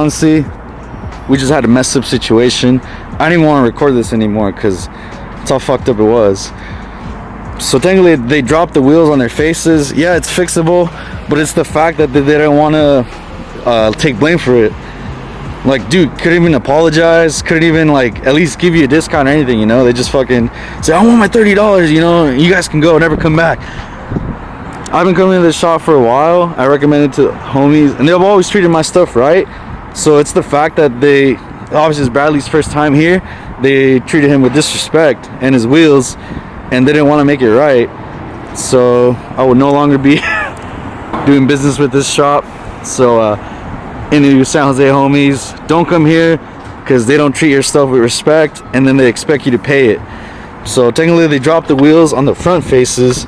honestly, we just had a messed up situation. I don't even want to record this anymore because that's how fucked up it was. So technically they dropped the wheels on their faces. Yeah, it's fixable, but it's the fact that they didn't want to take blame for it. Like, dude, couldn't even apologize, couldn't even like at least give you a discount or anything, you know. They just fucking say, I want my $30, you know, you guys can go, never come back. I've been coming to this shop for a while. I recommend it to homies, and they've always treated my stuff right. So it's the fact that they, obviously it's Bradley's first time here, they treated him with disrespect and his wheels, and they didn't want to make it right. So I would no longer be doing business with this shop. So any of you San Jose homies, don't come here because they don't treat your stuff with respect, and then they expect you to pay it. So technically they dropped the wheels on the front faces,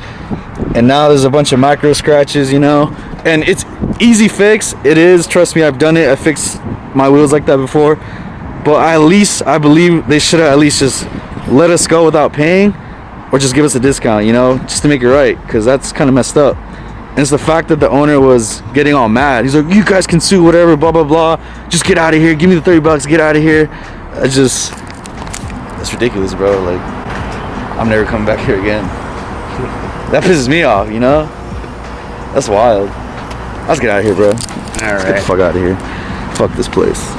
and now there's a bunch of micro scratches, you know. And it's easy fix. It is, trust me, I've done it. I fixed my wheels like that before. But at least I believe they should have at least just let us go without paying, or just give us a discount, you know, just to make it right, because that's kind of messed up. And it's the fact that the owner was getting all mad. He's like, you guys can sue, whatever, blah blah blah, just get out of here, give me the $30, get out of here. That's ridiculous, bro. Like, I'm never coming back here again. That pisses me off, you know. That's wild. Let's get out of here, bro. Let's get the fuck out of here. Fuck this place.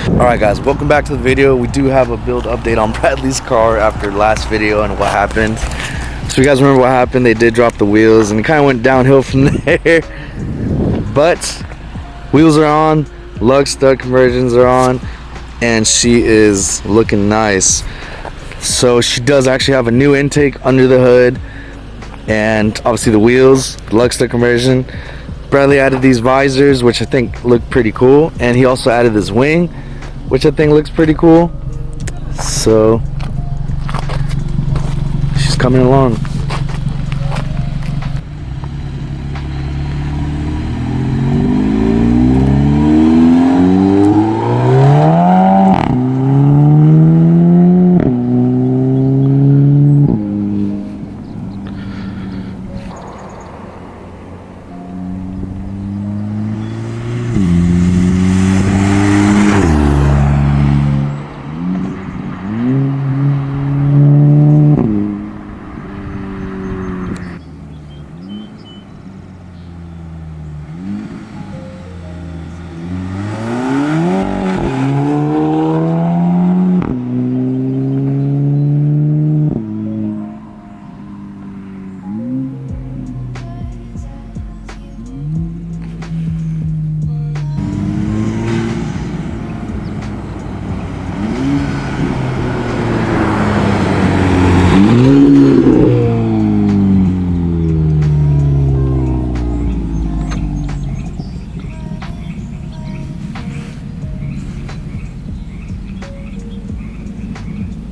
Alright guys, welcome back to the video. We do have a build update on Bradley's car after last video and what happened. So you guys remember what happened? They did drop the wheels and it kind of went downhill from there. But wheels are on, lug stud conversions are on, and she is looking nice. So she does actually have a new intake under the hood, and obviously the wheels, the lug stud conversion. Bradley added these visors, which I think look pretty cool, and he also added this wing, which I think looks pretty cool. So she's coming along.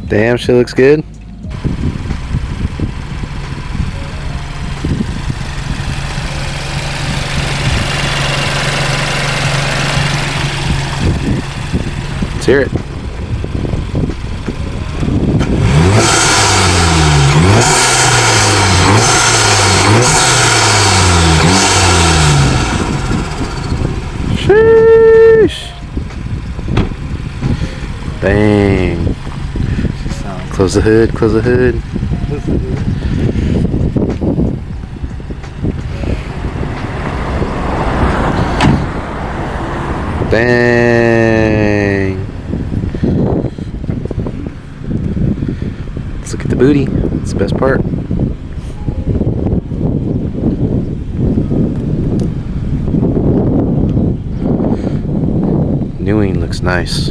Damn, shit looks good. Let's hear it. Sheesh. Bang. Close the hood, close the hood. Bang. Let's look at the booty. It's the best part. Newing looks nice.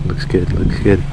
Looks good, looks good.